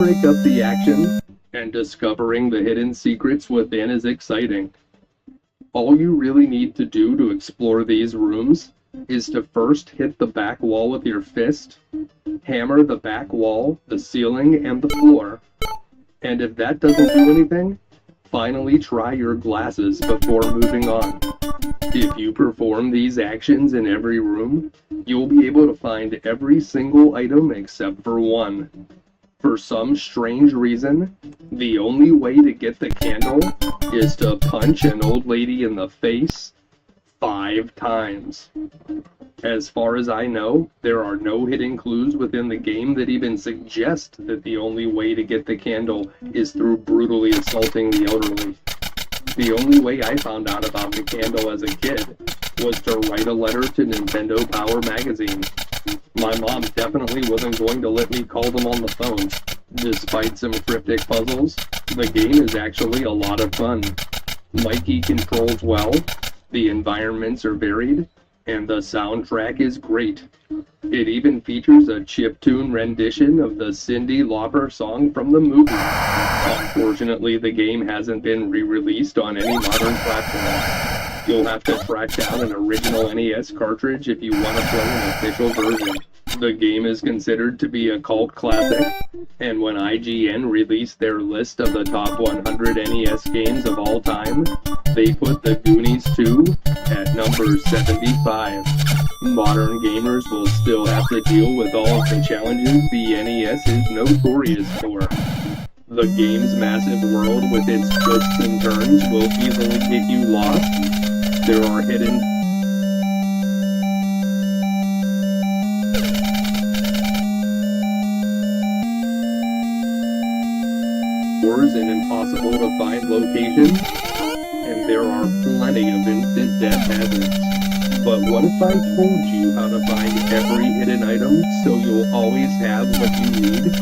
break up the action, and discovering the hidden secrets within is exciting. All you really need to do to explore these rooms is to first hit the back wall with your fist, hammer the back wall, the ceiling, and the floor, and if that doesn't do anything, finally try your glasses before moving on. If you perform these actions in every room, you'll be able to find every single item except for one. For some strange reason, the only way to get the candle is to punch an old lady in the face 5 times. As far as I know, there are no hidden clues within the game that even suggest that the only way to get the candle is through brutally assaulting the elderly. The only way I found out about the candle as a kid was to write a letter to Nintendo Power magazine. My mom definitely wasn't going to let me call them on the phone. Despite some cryptic puzzles, the game is actually a lot of fun. Mikey controls well, the environments are varied, and the soundtrack is great. It even features a chiptune rendition of the Cyndi Lauper song from the movie. Unfortunately, the game hasn't been re-released on any modern platform. You'll have to track down an original NES cartridge if you want to play an official version. The game is considered to be a cult classic, and when IGN released their list of the top 100 NES games of all time, they put the Goonies 2 at number 75. Modern gamers will still have to deal with all of the challenges the NES is notorious for. The game's massive world with its twists and turns will easily get you lost. There are hidden doors in impossible to find locations, and there are plenty of instant death hazards. But what if I told you how to find every hidden item so you'll always have what you need?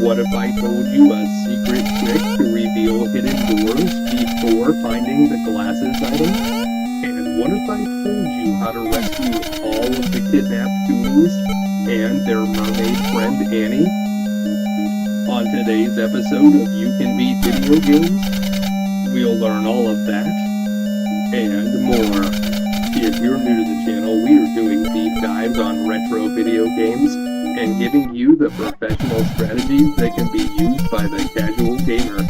What if I told you a secret trick to reveal hidden doors before finding the glasses item? And what if I told you how to rescue all of the kidnapped Goonies and their mermaid friend Annie? On today's episode of You Can Beat Video Games, we'll learn all of that and more. If you're new to the channel, we are doing deep dives on retro video games and giving you the professional strategies that can be used by the casual gamer.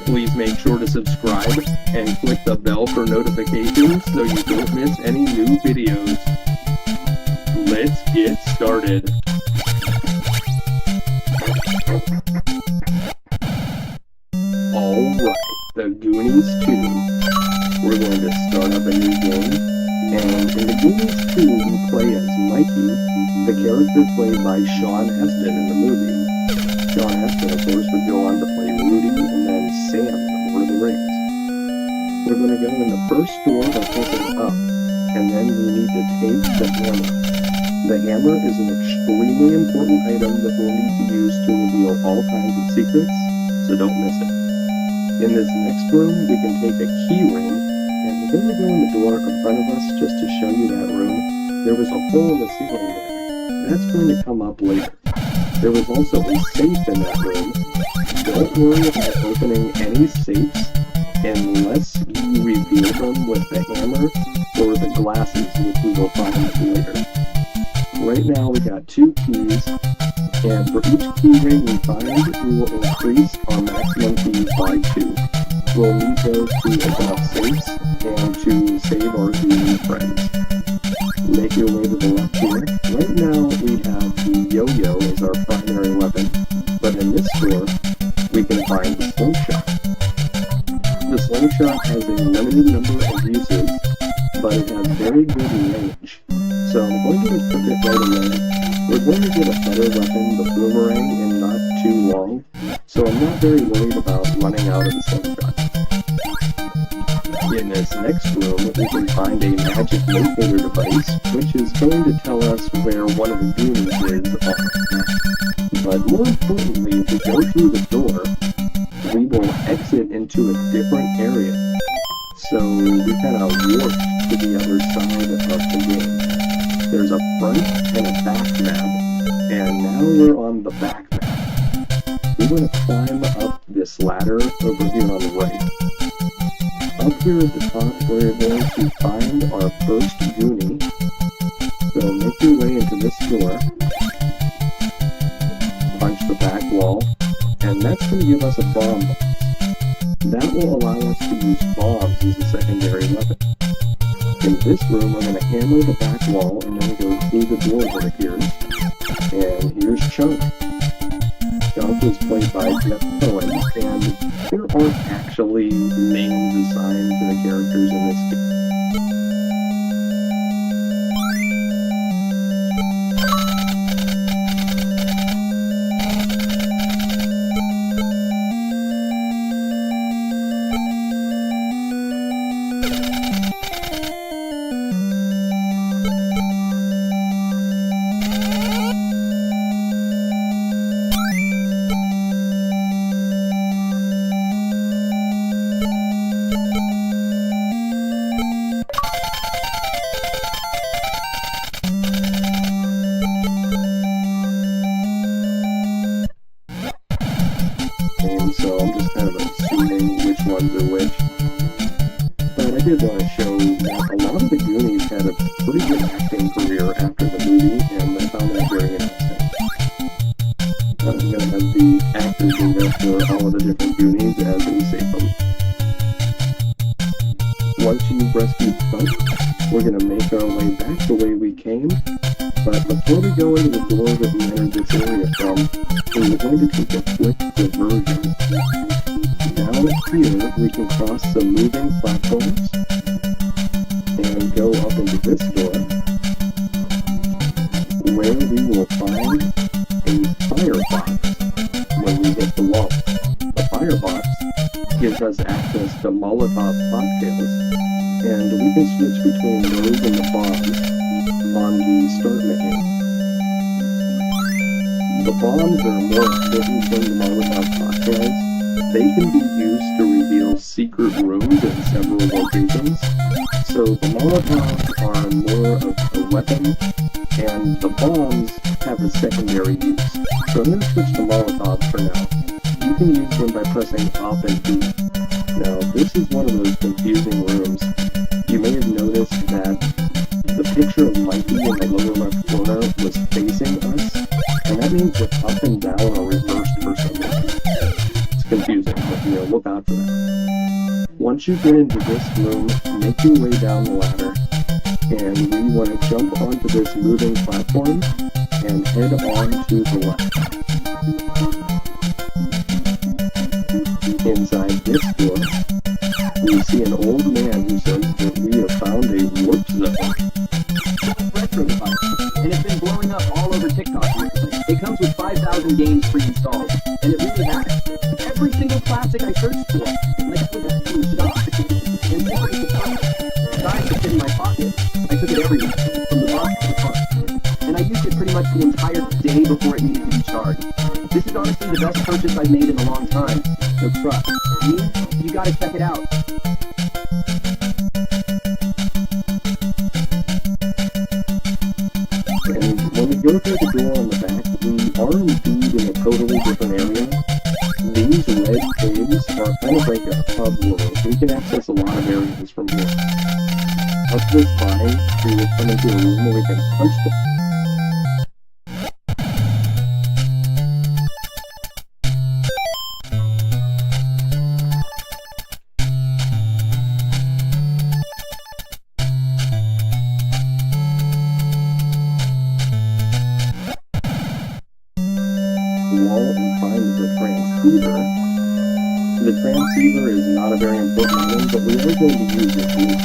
Please make sure to subscribe and click the bell for notifications so you don't miss any new videos. Let's get started. Alright, the Goonies 2. We're going to start up a new game, and in the Goonies 2 we play as Mikey, the character played by Sean Astin in the movie. Sean Astin, of course, would go on to play Rudy and then Sam in Lord of the Rings. We're going to go in the first door by clicking up, and then we need to take the hammer. The hammer is an extremely important item that we'll need to use to reveal all kinds of secrets, so don't miss it. In this next room, we can take a key ring, and we're going to go in the door in front of us just to show you that room. There was a hole in the ceiling there. That's going to come up later. There was also a safe in that room. Don't worry about opening any safes unless you reveal them with the hammer or the glasses, which we will find later. Right now we got 2 keys, and for each key ring we find, we will increase our maximum keys by 2. We'll need those to open up safes and to save our Goonie friends. Make your way to the left here. Right now we have the yo-yo as our primary weapon, but in this door we can find the slingshot. The slingshot has a limited number of uses, but it has very good range. So I'm going to equip it right away. We're going to get a better weapon, the boomerang, in not too long, so I'm not very worried about running out of the slingshot. In this next room, we can find a magic locator device, which is going to tell us where one of the Goonies is on the map. But more importantly, if we go through the door, we will exit into a different area. So we kind of warp to the other side of the game. There's a front and a back map, and now we're on the back map. We want to climb up this ladder over here on the right. Up here at the top, we're going to find our first Goonie. So make your way into this door, punch the back wall, and that's going to give us a bomb box. That will allow us to use bombs as a secondary weapon. In this room, we're going to hammer the back wall and then go through the door that appears. And here's Chunk. Chunk was played by Jeff Cohen, and there aren't actually names assigned to the characters in this game. So I'm just kind of assuming which ones are which. But I did want to show that a lot of the Goonies had a pretty good acting career after the movie, and I found that very interesting. I'm going to have the actors in there for all of the different Goonies as we say them. Once you've rescued Chunk, we're going to make our way back the way we came. But before we go into the door that we entered this area from, we're going to take a quick diversion. Down here, we can cross some moving platforms and go up into this door, where we will find a firebox when we hit the wall. The firebox gives us access to Molotov cocktails, and we can switch between those and the bombs on the start menu. The bombs are more important than the Molotov cocktails. They can be used to reveal secret rooms in several locations. So the Molotovs are more of a weapon, and the bombs have a secondary use. So I'm going to switch to Molotovs for now. You can use them by pressing Up and B. Now, this is one of those confusing rooms. You may have noticed that the picture of Mikey in the lower left corner was facing us, and that means that up and down are reversed for some reason. It's confusing, but look out for that. Once you get into this room, make your way down the ladder, and we want to jump onto this moving platform and head on to the left. Inside this door, we see an old man who says that we have found a warp zone. Retro device, and it's been blowing up all over TikTok recently. It comes with 5,000 games pre-installed, and it really has. Every single classic I searched for, like it was a fucking shop. And before it decided to fit in my pocket, I took it everywhere, from the box to the front. And I used it pretty much the entire day before it needed to be charged. This is honestly the best purchase I've made in a long time. So trust me, you gotta check it out. And when we go through the door on the back, we are indeed in a totally different area. These red caves are kind of like a hub world. We can access a lot of areas from here. Up this vine, we will come into a room where we can punch the wall and find the transceiver. The transceiver is not a very important item, but we are going to use it here.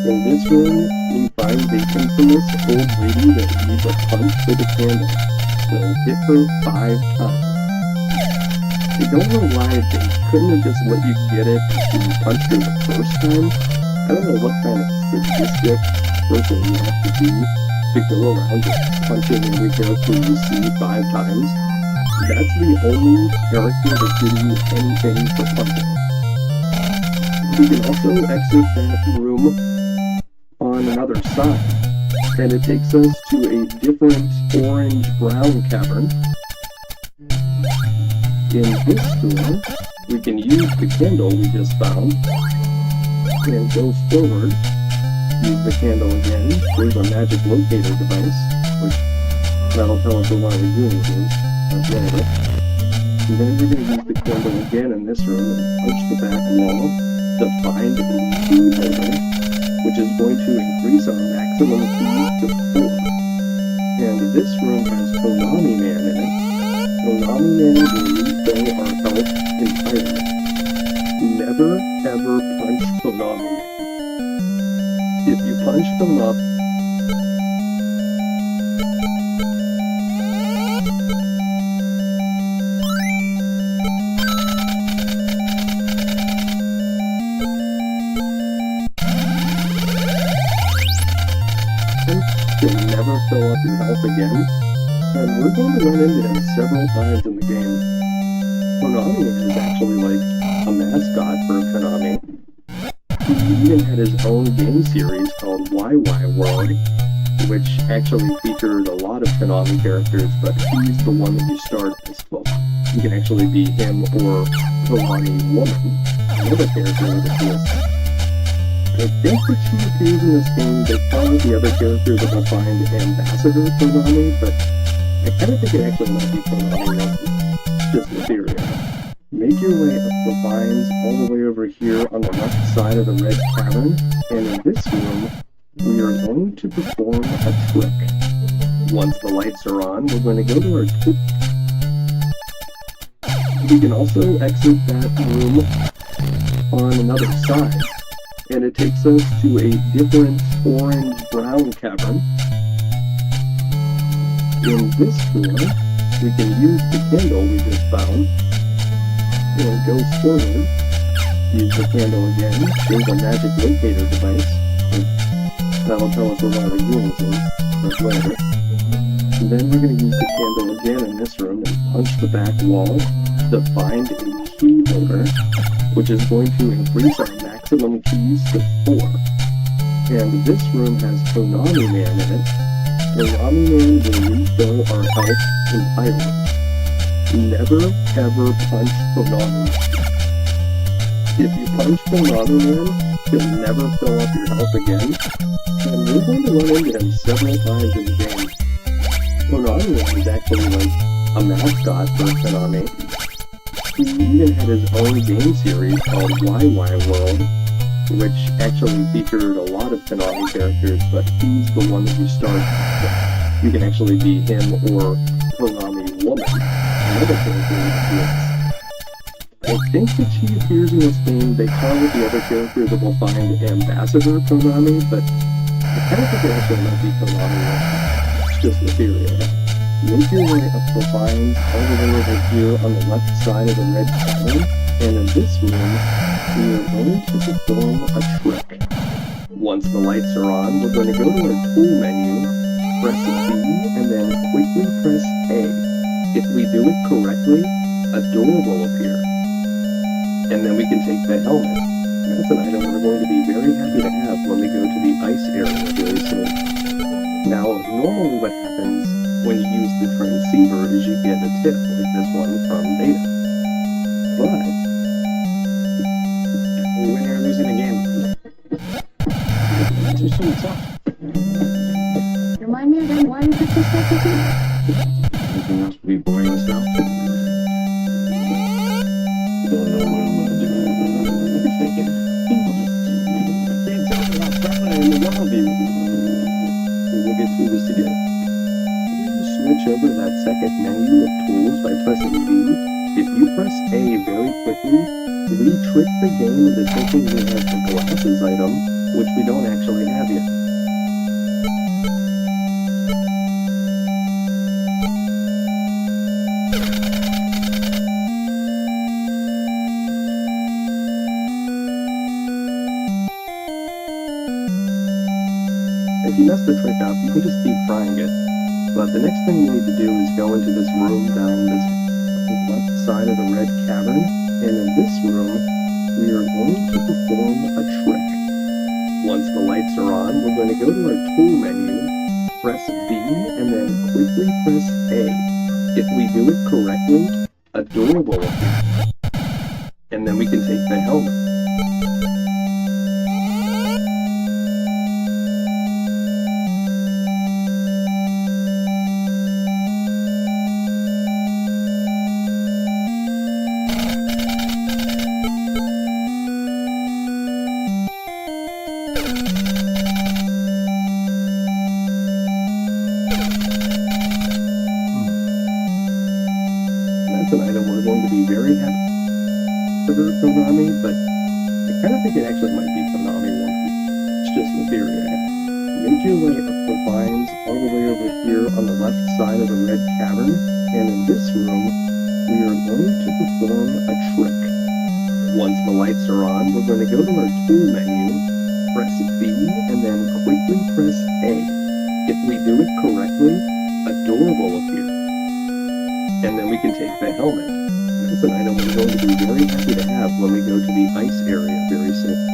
In this room, we find the infamous old lady that needs a punch with a candle. So hit her 5 times. I don't know why they couldn't have just let you get it and punch her the first time. I don't know what kind of sadistic person you have to be to go around just punching every character you see 5 times. That's the only character that gives you anything for punching. We can also exit that room on another side, and it takes us to a different orange-brown cavern. In this store, we can use the candle we just found and go forward. Use the candle again. There's a magic locator device, which that'll tell us where one of the Goonies is. That's whatever. And then we're going to use the candle again in this room and punch the back wall to find a key holder, which is going to increase our maximum keys to 4. And this room has Konami Man in it. Konami Man will refill our health entirely. Never ever punch Konami Man. If you punch them up, you'll never fill up your health again. And we're going to run into him several times in the game. Konami is actually like a mascot for Konami. He even had his own game series called YY World, which actually featured a lot of Konami characters, but he's the one that you start as. Well, you can actually be him or Konami Woman, another character that exists. I think that she appears in this game. They call the other character that we'll find Ambassador Konami, but I kind of think it actually might be Konami Woman. Just a theory. Make your way up the vines all the way over here on the left side of the red cavern, and in this room, we are going to perform a trick. Once the lights are on, we're going to go to our tool. We can also exit that room on another side, and it takes us to a different orange-brown cavern. In this room, we can use the candle we just found, and go forward, use the candle again. There's a magic locator device, which that'll tell us where one of the Goonies is, but whatever. And then we're going to use the candle again in this room and punch the back wall to find a key holder, which is going to increase our maximum keys to 4. And this room has Konami Man in it. Konami Man will refill our health entirely. Never ever punch Konami. If you punch Konami Man, he'll never fill up your health again, and we're going to run into him several times in the game. Konami Man is actually like a mascot for Konami. He even had his own game series called YY World, which actually featured a lot of Konami characters, but he's the one that you start with. You can actually be him or Konami Woman, another character that exists. I think that she appears in this game. They call it the other character that we'll find Ambassador Konami, but I kind of think it actually might be Konami Woman. It's just a theory I have. Make your way up the vines all the way over here on the left side of the red cavern, and in this room, we are going to perform a trick. Once the lights are on, we're going to go to our tool menu, press B, and then quickly press A. If we do it correctly, a door will appear. And then we can take the helmet. That's an item we're going to be very happy to have when we go to the ice area very soon. Now, normally what happens when you use the transceiver is you get a tip like this one from Data. But When you're losing a game. It's just so tough. Remind me again why you picked this stuff with me? Anything else would be boring and stuff. Don't know what I'm gonna do. Just thinking. Can't tell me how prevalent in the world is. we'll get through this together. Switch over that second menu of tools by pressing B. If you press A very quickly, we trick the game into thinking we have the glasses item, which we don't actually have yet. If you mess the trick up, you can just keep trying it. But the next thing we need to do is go into this room down this left side of the red cavern, and in this room, we are going to perform a trick. Once the lights are on, we're going to go to our tool menu, press B, and then quickly press A. If we do it correctly, a door will appear, and then we can take the helmet. That's an item we're going to be very happy for Konami, but I kind of think it actually might be Konami one. It's just a theory I have. Make your way up the vines all the way over here on the left side of the red cavern, and in this room, we are going to perform a trick. Once the lights are on, we're going to go to our tool menu, press B, and then quickly press A. If we do it correctly, a door will appear, and then we can take the helmet. And that's an item we're going to be very happy to have when we go to the ice area very soon.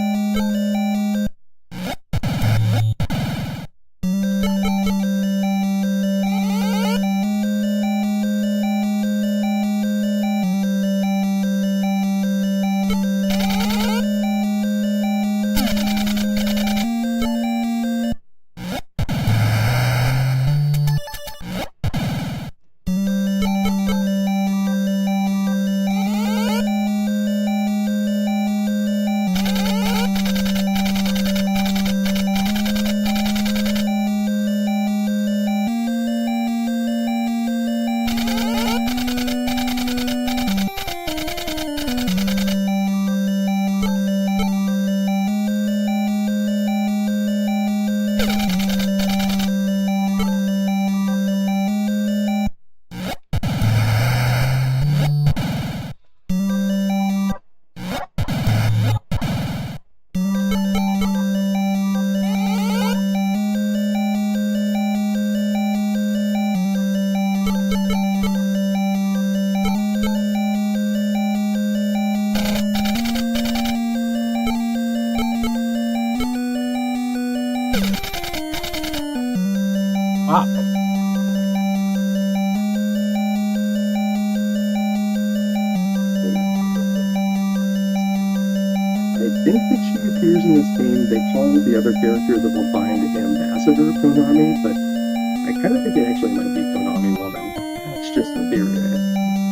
I think that she appears in this game. They call the other character that we'll find Ambassador Konami, but I kind of think it actually might be Konami Woman. It's just a theory.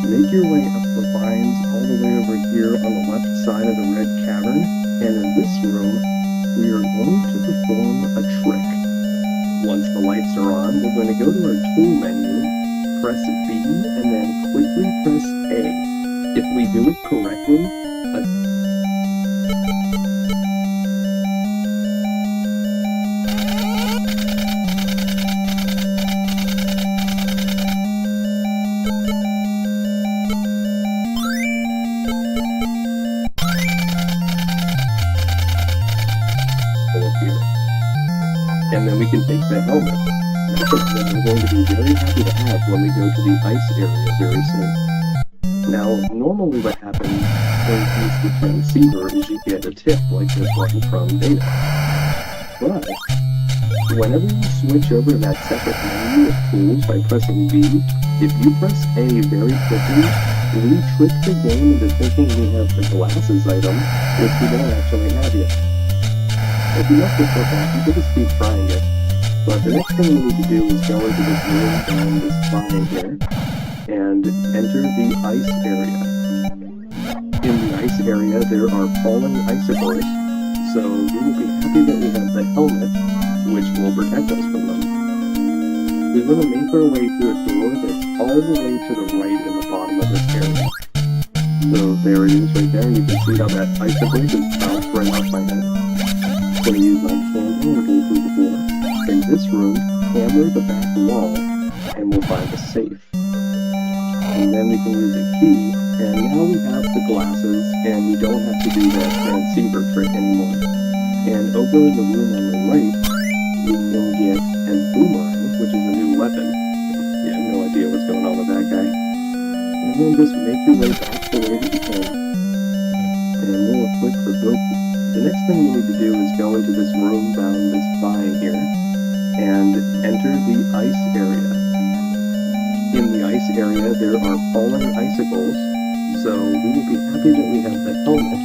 Make your way up the vines all the way over here on the left side of the red cavern, and in this room, we are going to perform a trick. Once the lights are on, we're going to go to our tool menu, press B, and then quickly press A. If we do it correctly, and then we can take the helmet. That's something we're going to be very happy to have when we go to the ice area very soon. Now, normally what happens when you use the transceiver is you get a tip like this one from Data. But, whenever you switch over to that separate menu of tools by pressing B, if you press A very quickly, we trick the game into thinking we have the glasses item, which we don't actually have yet. If you must have forgotten, you could just keep trying it. But the next thing we need to do is go into this room down this vine here, and enter the ice area. In the ice area, there are falling icicles, so we will be happy that we have the helmet, which will protect us from them. We want to make our way to a door that's all the way to the right in the bottom of this area. So there it is right there, and you can see how that icicle just bounced right off my head. I'm going to use my candle and go through the door. In this room, hammer the back wall, and we'll find a safe. And then we can use a key, and now we have the glasses, and we don't have to do that transceiver trick anymore. And over in the room on the right, we can get a boomerang, which is a new weapon. You have no idea what's going on with that guy. And then just make your way back the way that you can. And we'll click for both. The next thing we need to do is go into this room down this vine here, and enter the ice area. In the ice area, there are falling icicles, so we will be happy that we have the helmet,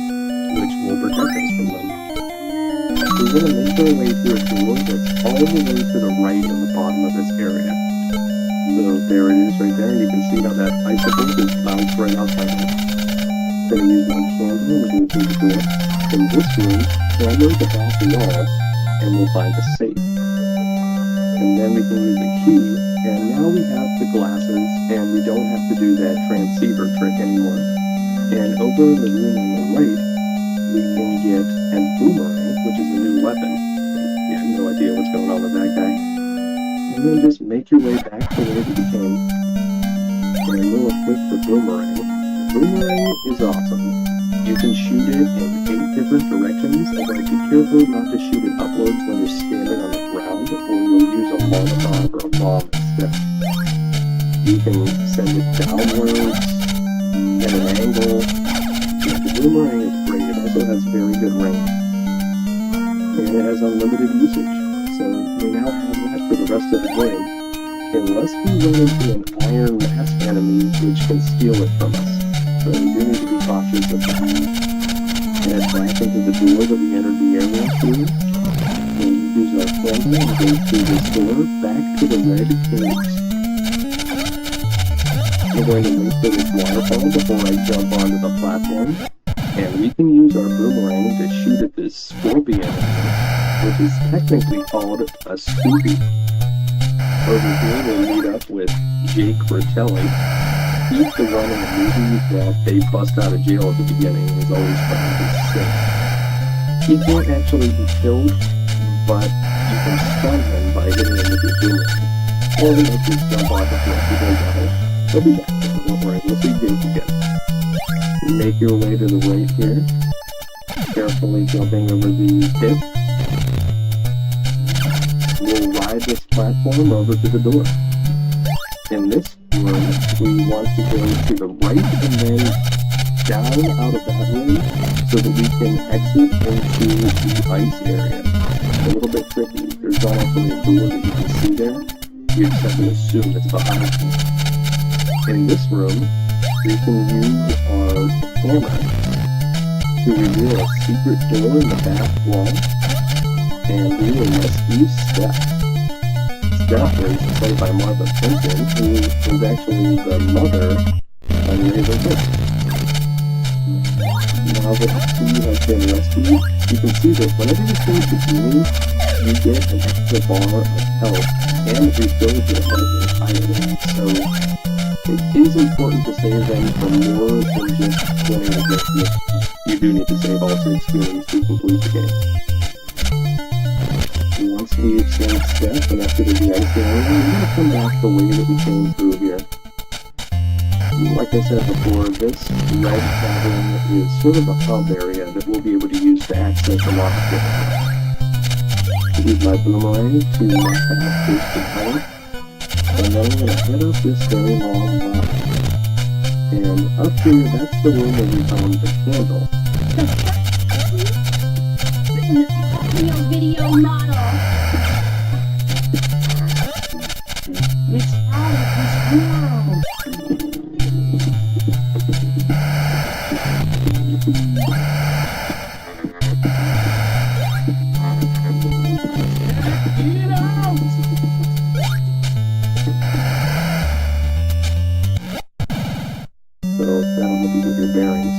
which will protect us from them. We're going to make our way through a door that's all the way to the right in the bottom of this area. So there it is right there, and you can see how that icicle just bounced right outside of it. Going to use my candle and go through the door. In this room, climb over the back wall, and we'll find a safe. And then we can use the key, and now we have the glasses, and we don't have to do that transceiver trick anymore. And over in the room on the right, we can get a boomerang, which is a new weapon. You have no idea what's going on with that guy. And then just make your way back to where you came, and we'll equip the boomerang. The boomerang is awesome. You can shoot it in 8 different directions, although be careful not to shoot it upwards when you're standing on the ground, or you'll use a Molotov or a bomb instead. You can send it downwards, at an angle. The boomerang is great. It also has very good range. And it has unlimited usage. So we now have that for the rest of the game. Unless we run into an iron mask enemy which can steal it from us. So we do need to be cautious of that. Head back into the door that we entered the area through. And use our camera and go through this door back to the red caves. I'm going to wait for this waterfall before I jump onto the platform. And we can use our boomerang to shoot at this scorpion, which is technically called a Scooby. Over here we'll meet up with Jake Fratelli. He's the one in the movie that they bust out of jail at the beginning and is always trying to sing. He can't actually be killed, but you can stun him by hitting him with your boomerang. Or he might just jump off a cliff and go down. He'll be back, don't worry, we'll see Jake again. Make your way to the right here, carefully jumping over the pit. We'll ride this platform over to the door. In this room, we want to go to the right and then down out of that room so that we can exit into the ice area. It's a little bit tricky. There's not actually a door that you can see there. You just have to assume it's behind you. In this room, we can use our camera to reveal a secret door in the back wall, and we will rescue Steph. Steph is played by Martha Plimpton, who was actually the mother on Razor Fist. Now that she has been rescued, you can see that whenever you save the Goonies, you get an extra bar of health, and it refills your health entirely. So it is important to save them for more than just winning a game. You do need to save all 6 Goonies to complete the game. Once we've saved Steph and exited the ice area, we're going to come back the way that we came through here. Like I said before, this red cavern is sort of a hub area that we'll be able to use to access a lot of different. Use my boomerang to knock out this component, and then I'm going to head up this very long line. And up here, that's the room where we found the candle. Audio video model. It's out of this world. So that'll help you get your bearings.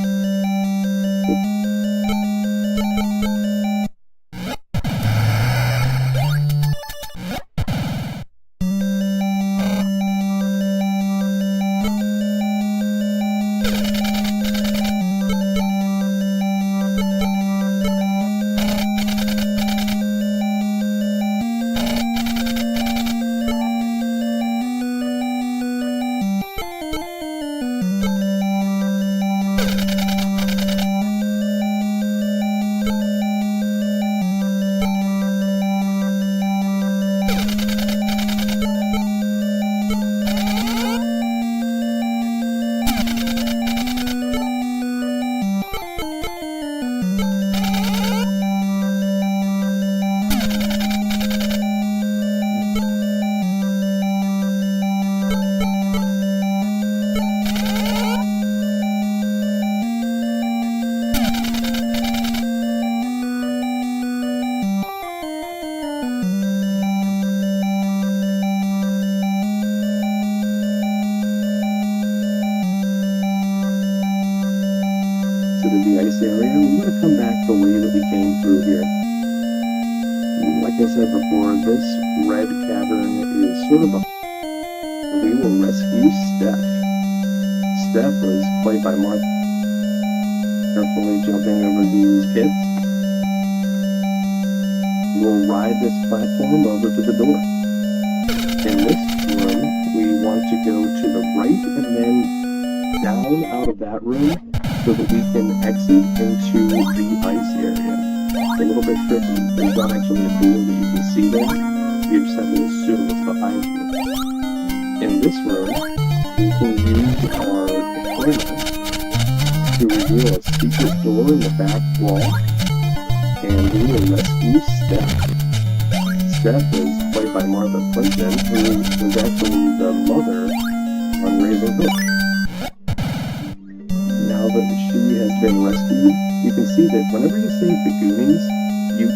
exited the ice area, we want to come back the way that we came through here. Like I said before, this red cavern is sort of a... We will rescue Steph. Steph was played by Martha. Carefully jumping over these pits. We'll ride this platform over to the door. In this room, we want to go to the right and then down out of that room so that we can exit into the ice area. It's a little bit tricky. There's not actually a door that you can see there. You just have to assume it's behind you. In this room, we can use our camera to reveal a secret door in the back wall, and we will rescue Steph. Steph is played by Martha Plimpton, who was actually the mother on Raising Hope. Now that she has been rescued, you can see that whenever you save the Goonies, you...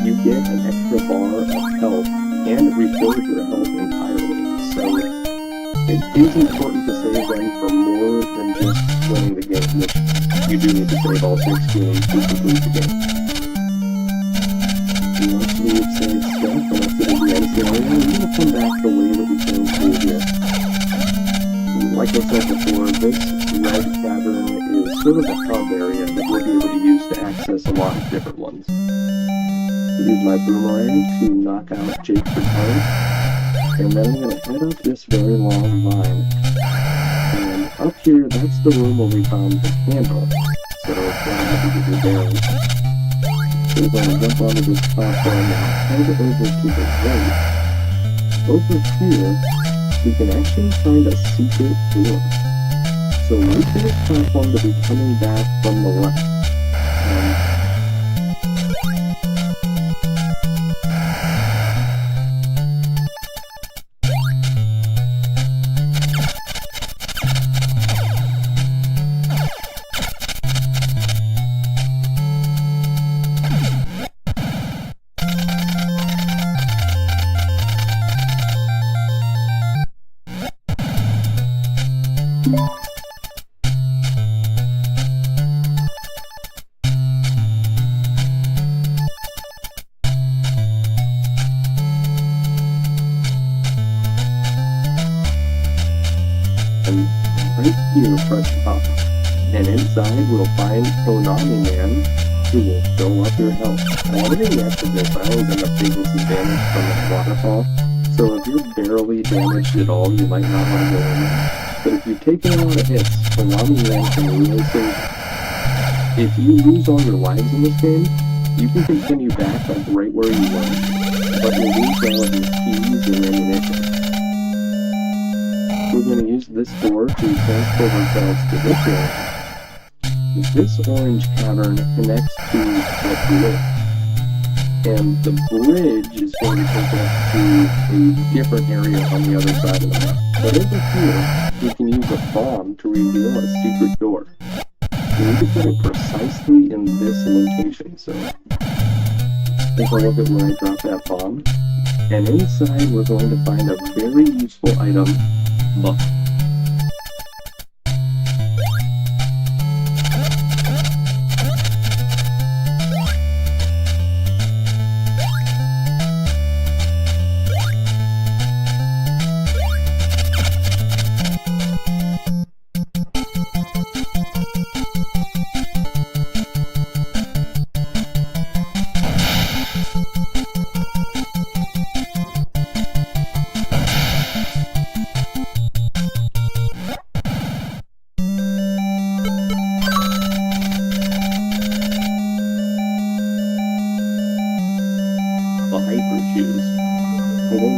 you get an extra bar of health and refills your health entirely. So it is important to save them for more than just winning the game, which you do need to save all 6 games to complete the game. Once we've saved stuff and exited the ice area, we're going to come back the way that we came through here. Like I said before, this red cavern is sort of a hub area that we'll be able to use to access a lot of different ones. Use my boomerang to knock out Jake's retard, and then I'm going to head up this very long line. And up here, that's the room where we found the candle, so it's going to have to get your bearings. So we're going to jump onto this platform and head over to the right. Over here, we can actually find a secret door. So wait for this platform to be coming back from the left. And right here, press up. And inside we'll find Konami Man, who will fill up your health. Now, everything after this, I always end up taking some damage from that waterfall. So if you're barely damaged at all, you might not want to go in there. But if you've taken a lot of hits, Konami Man can really save you. If you lose all your lives in this game, you can continue back like right where you were, but you'll lose all of your keys and ammunition. We're going to use this door to transport ourselves to this area. This orange cavern connects to the bridge, and the bridge is going to take us to a different area on the other side of the map. But over here, we can use a bomb to reveal a secret door. We need to put it precisely in this location, so take a look at where I dropped that bomb. And inside, we're going to find a very useful item, book.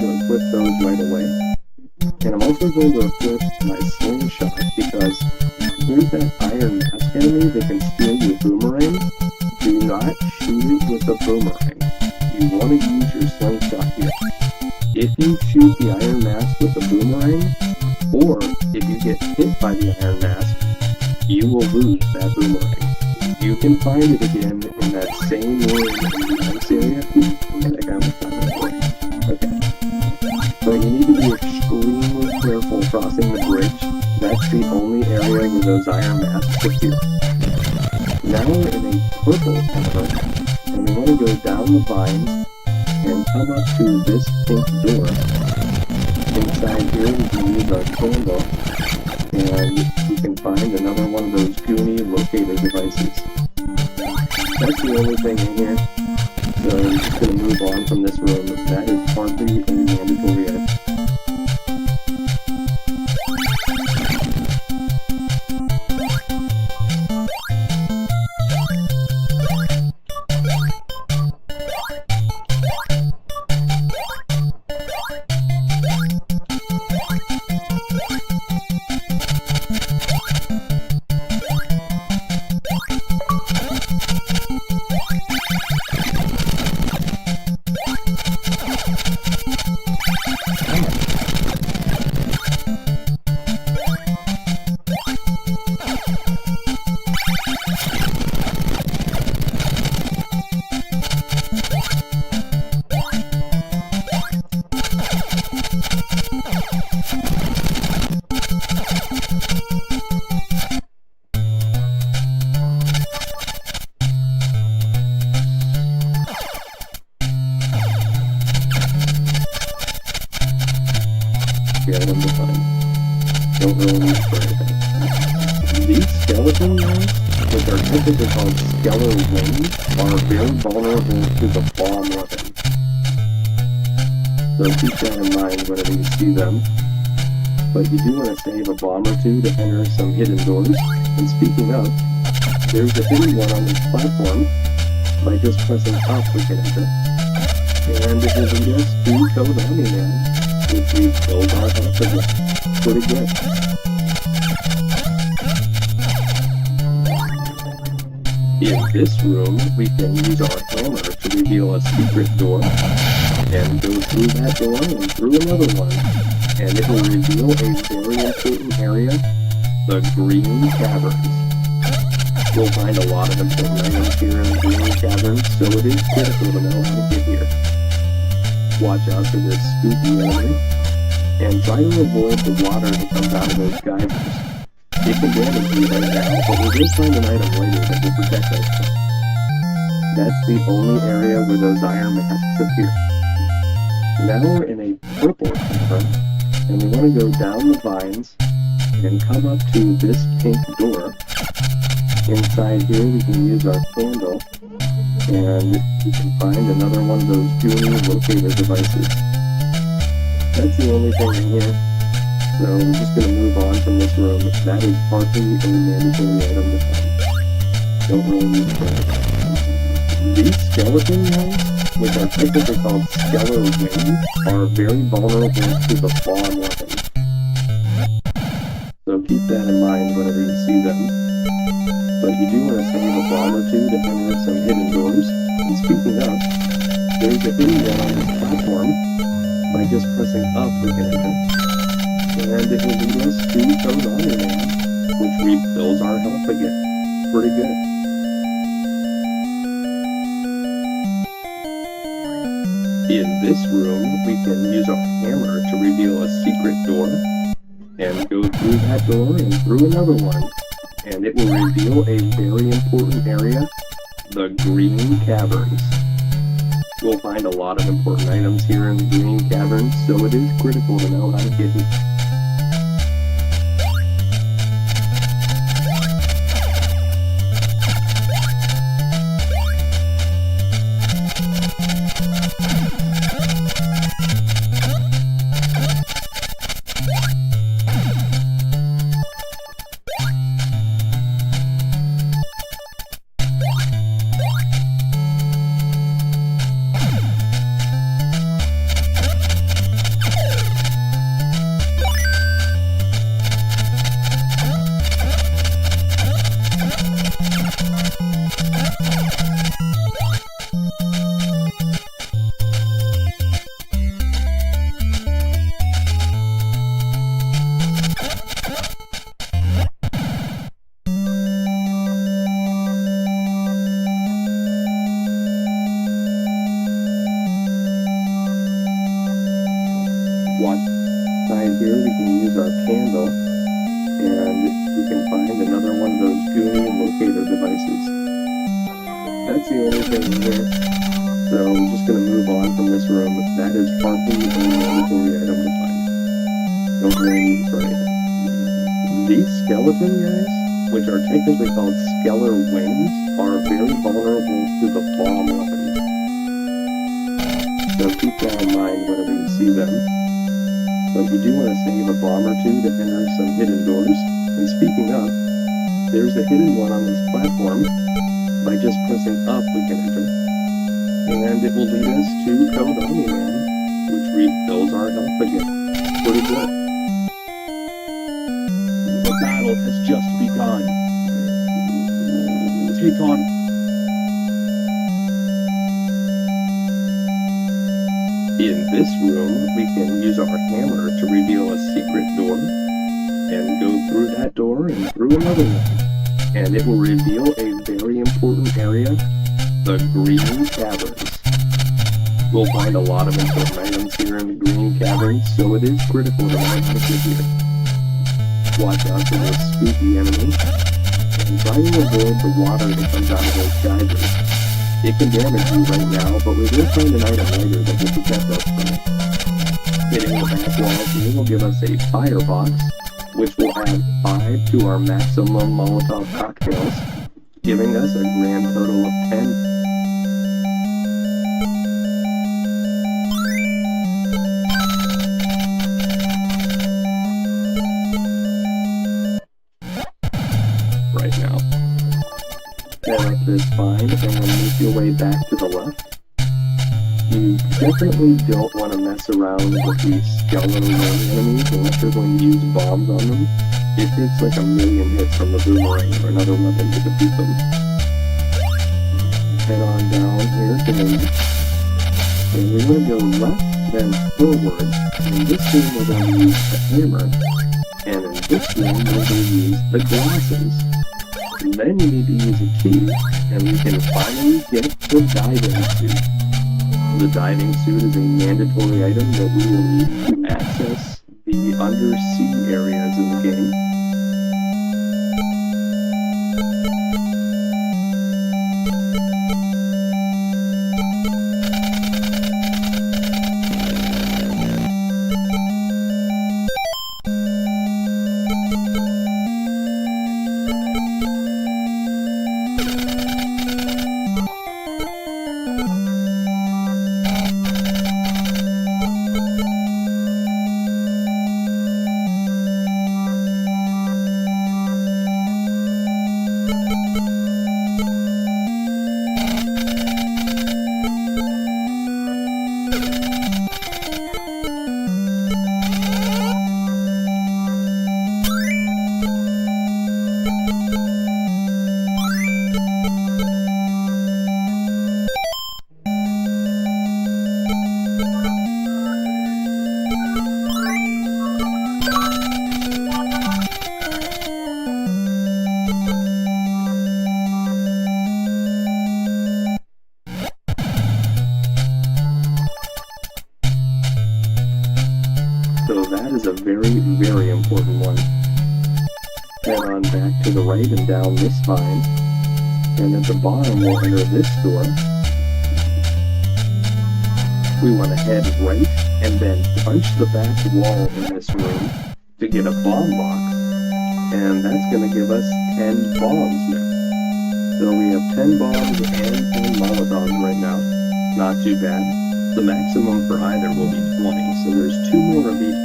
going to equip those right away. And I'm also going to equip my slingshot because here's that iron mask enemy that can steal your boomerang. Do not shoot it with a boomerang. You want to use your slingshot here. If you shoot the iron mask with a boomerang, or if you get hit by the iron mask, you will lose that boomerang. You can find it again in that same room in the ice area. Okay. So you need to be extremely careful crossing the bridge. That's the only area where those iron masks appear. Now we're in a purple cover, and we want to go down the vines and come up to this pink door. Inside here we can use our candle, and we can find another one of those Goonies locator devices. That's the only thing in here, so I'm just going to move on from this room. That is partly a mandatory item. Skeleton design. Don't really need for anything. These skeleton guys, which are typically called skeller wings, are very vulnerable to the bomb weapon. So keep that in mind whenever you see them. But you do want to save a bomb or two to enter some hidden doors. And speaking of, there's a hidden one on this platform. By just pressing up we can enter. And it will lead us to Code Omni-Man, which we build our house again. Pretty good. In this room, we can use our hammer to reveal a secret door, and go through that door and through another one, and it will reveal a very important area, the Green Caverns. You'll find a lot of important items here in the Green Caverns, so it is critical to know how to get here. Watch out for this spooky enemy, and try to avoid the water that comes out of those geysers. It can damage you right now, but we will find an item later that will protect us. That's the only area where those iron masks appear. Now we're in a purple cavern, and we want to go down the vines and come up to this pink door. Inside here we can use our candle, and we can find another one of those Goonies locator devices. That's the only thing in here, so we're just going to move on from this room. That is partly a mandatory item to find. Don't really need to find it. These skeleton guys, which are typically called skeller wings, are very vulnerable to the bomb weapon. So keep that in mind whenever you see them. But you do want to save a bomb or two to enter some hidden doors. And speaking of, there's a hidden one on this platform. By just pressing up we can enter. And it will lead us to Code Omni-Man, which refills our health again. Pretty good. In this room, we can use our hammer to reveal a secret door, and go through that door and through another one, and it will reveal a very important area, the Green Caverns. You'll find a lot of important items here in the Green Caverns, so it is critical to know how to get here. Watch side here, we can use our candle, and we can find another one of those Goonie locator devices. That's the only thing in there. So I'm just going to move on from this room. That is hardly a mandatory item to find. Don't really need it for anything. These skeleton guys, which are technically called skeller wings, are very vulnerable to the bomb weapon. So keep that in mind whenever you see them. But you do want to save a bomb or two to enter some hidden doors. And speaking of, there's a hidden one on this platform. By just pressing up, we can enter. And it will lead us to Code Omni-Man, which refills our health again. Pretty good. The battle has just begun. Take on. In this room, we can use our hammer to reveal a secret door, and go through that door and through another one. And it will reveal a very important area, the Green Caverns. We'll find a lot of important items here in the Green Caverns, so it is critical to learn how to get here. Watch out for those spooky enemies, and try to avoid the water that comes out of those geysers. It can damage you right now, but we will find an item later that will protect us from it. Hitting the back wall here will give us a firebox, which will add 5 to our maximum Molotov cocktails, giving us a grand total of 10. Right now. Set up this vine and then make your way back to the left. You definitely don't want to mess around with these skeleton enemies unless you're going to use bombs on them. It takes like a million hits from the boomerang or another weapon to defeat them. Head on down here to the left. And we're going to go left, then forward. In this room we're going to use the hammer. And in this room we're going to use the glasses. And then you need to use a key, and we can finally get the diving suit. The diving suit is a mandatory item that we will need to access the undersea areas in the game. So that is a very, very important one. Head on back to the right and down this vine. And at the bottom we'll enter this door. We want to head right and then punch the back wall in this room to get a bomb box. And that's going to give us 10 bombs now. So we have 10 bombs and 10 Molotovs right now. Not too bad. The maximum for either will be 20, so there's 2 more of each.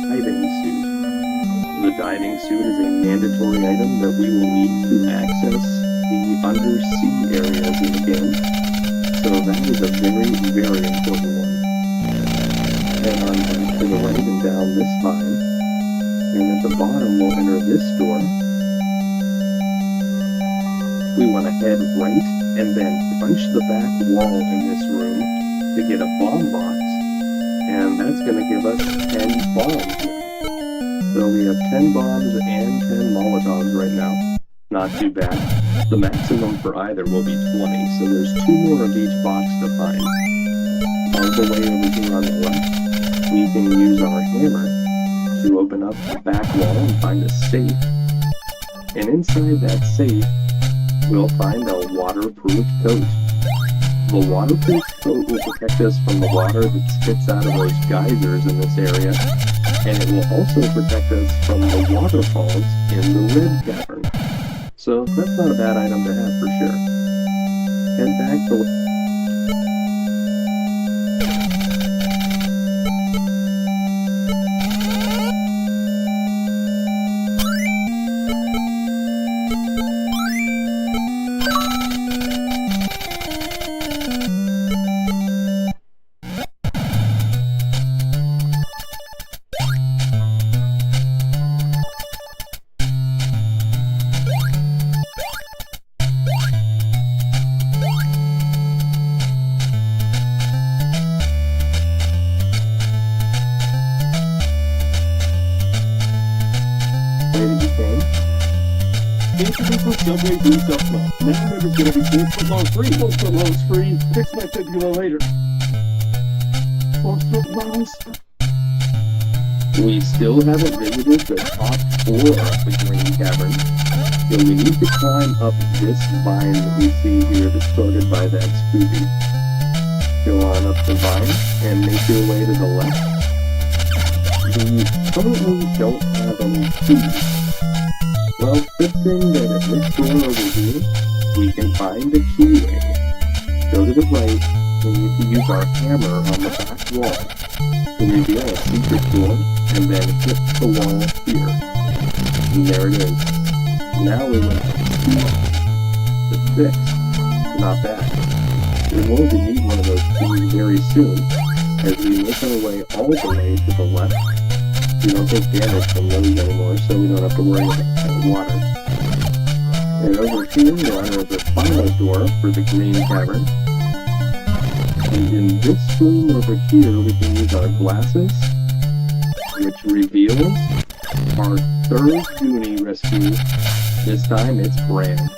Diving suit. The diving suit is a mandatory item that we will need to access the undersea areas in the game. So that is a very, very important one. Head on back to the right and down this vine. And at the bottom we'll enter this door. We want to head right and then punch the back wall in this room to get a bomb box, and that's going to give us 10 bombs. So we have 10 bombs and 10 Molotovs right now. Not too bad. The maximum for either will be 20, so there's 2 more of each box to find. All the way over here on the left, we can use our hammer to open up the back wall and find a safe. And inside that safe, we'll find a waterproof coat. The waterproof coat will protect us from the water that spits out of those geysers in this area, and it will also protect us from the waterfalls in the Red Cavern. So that's not a bad item to have for sure. Head back to... Subway boost up now. Next member's gonna be 4 foot long free. 4 foot long's free. Fix my ticket later. 4 foot longs. We still haven't visited the top 4 of the Green Cavern, so we need to climb up this vine that we see here that's started by that Scooby. Go on up the vine and make your way to the left. We currently don't have any keys. Well, good thing that at this door over here, we can find a key ring. Go to the right, and we can use our hammer on the back wall to reveal a secret door, and then hit the wall here. And there it is. Now we went to 6. Not bad. We're going to need one of those keys very soon, as we make our way all the way to the left. We don't take damage from those anymore, so we don't have to worry about that water. And over here, we'll enter the final door for the Green Cavern. And in this room over here, we can use our glasses, which reveals our 3rd Goonie rescue. This time, it's Brand.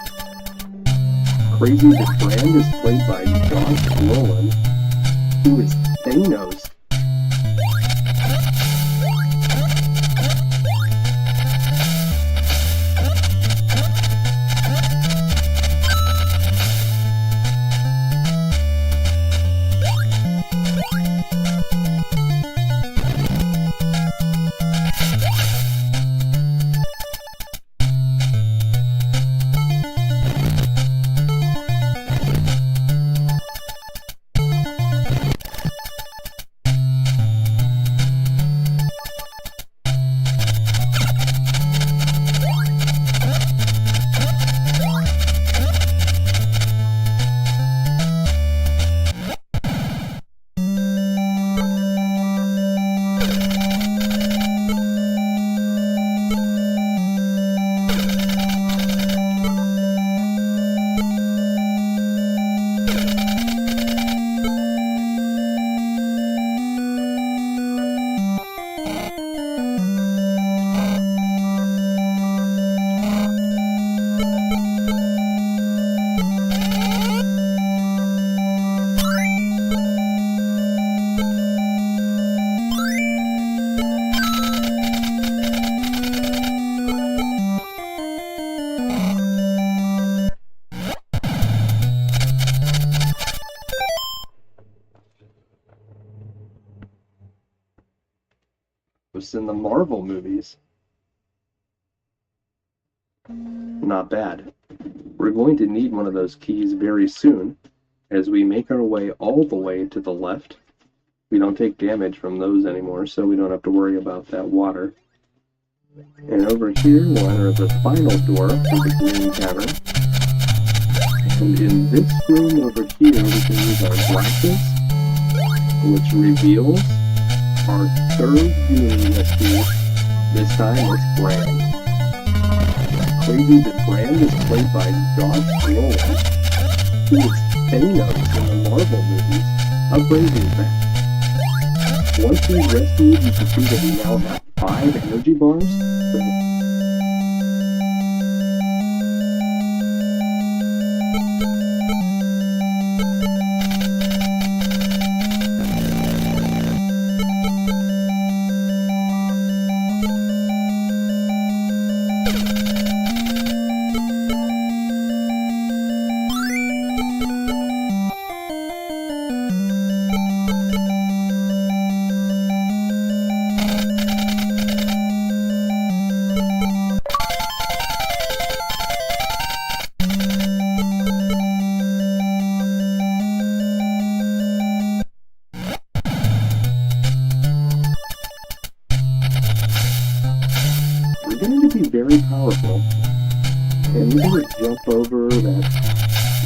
Crazy that Brand is played by Josh Brolin, who is Thanos. In the Marvel movies. Not bad. We're going to need one of those keys very soon as we make our way all the way to the left. We don't take damage from those anymore, so we don't have to worry about that water. And over here, we'll enter the final door for the Green Cavern. And in this room over here, we can use our glasses, which reveals our 3rd Goonie rescue. This time it's Brand. Crazy that Brand is played by Josh Brolin, who is Thanos in the Marvel movies. How crazy is that? Once he's rescued, you can see that we now have 5 energy bars. So actually very powerful. And you can just jump over that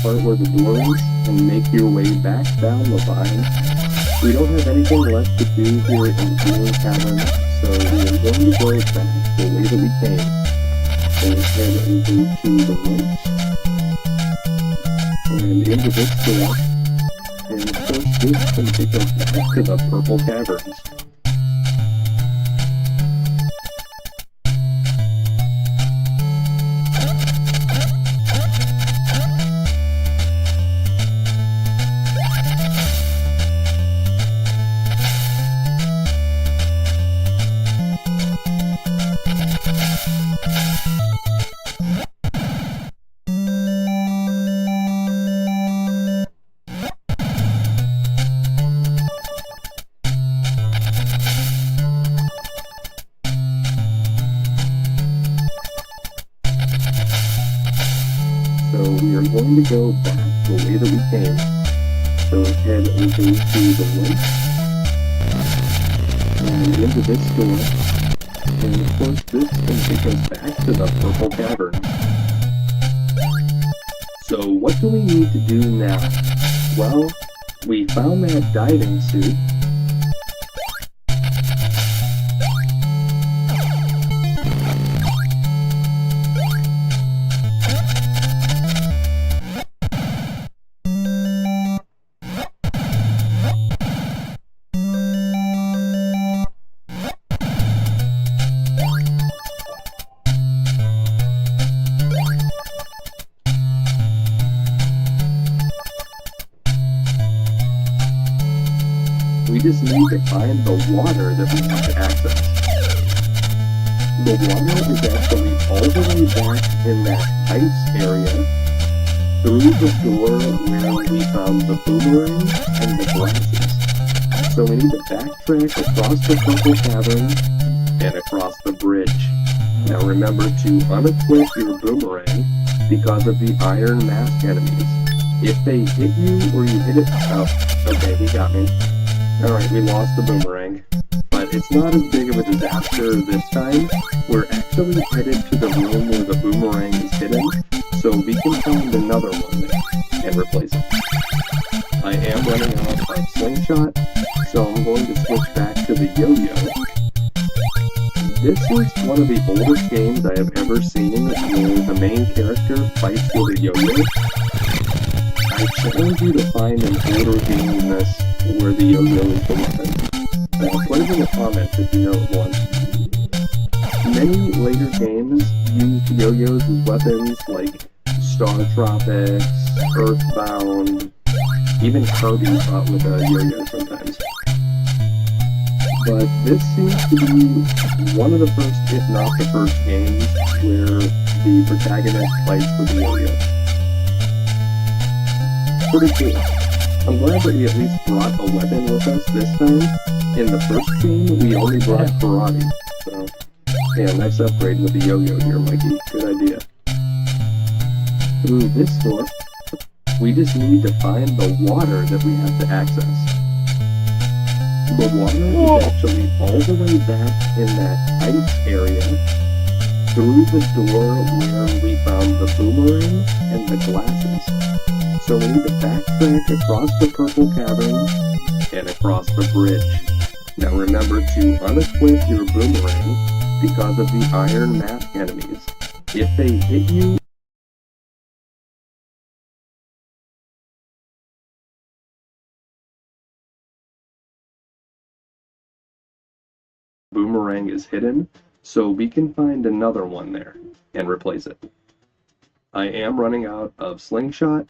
part where the door is and make your way back down the line. We don't have anything left to do here in Green Cavern, so we are going to go back the way that we came and head over to the right and into this door. And of course, this can take us back to the Purple Caverns. So we are going to go back the way that we came. So head over to the right and into this door. And of course this can take us back to the Purple Cavern. So what do we need to do now? Well, we found that diving suit. We just need to find the water that we have to access. The water is actually all the way back in that ice area through the door where we found the boomerang and the glasses. So we need to backtrack across the Purple Cavern and across the bridge. Now remember to unequip your boomerang because of the iron mask enemies. If they hit you or you hit it... Oh, okay, he got me. Alright, we lost the boomerang, but it's not as big of a disaster this time. We're actually headed to the room where the boomerang is hidden, so we can find another one there and replace it. I am running out of slingshot, so I'm going to switch back to the yo-yo. This is one of the oldest games I have ever seen where the main character fights with a yo-yo. I challenge you to find an older game than this where the yo-yo is the weapon. Put it in the comments if you know of one. Many later games used yo-yos as weapons like Star Tropics, Earthbound, even Kirby fought with a yo-yo sometimes. But this seems to be one of the first, if not the first games where the protagonist fights with a yo-yo. Pretty cool. I'm glad that we at least brought a weapon with us this time. In the first game, we only brought karate. So, yeah, nice upgrade with the yo-yo here, Mikey. Good idea. Through this door, we just need to find the water that we have to access. The water is actually all the way back in that ice area, through the door where we found the boomerang and the glasses. So we need to backtrack across the Purple Cavern and across the bridge. Now remember to unequip your boomerang because of the iron mask enemies. If they hit you, boomerang is hidden, so we can find another one there and replace it. I am running out of slingshot.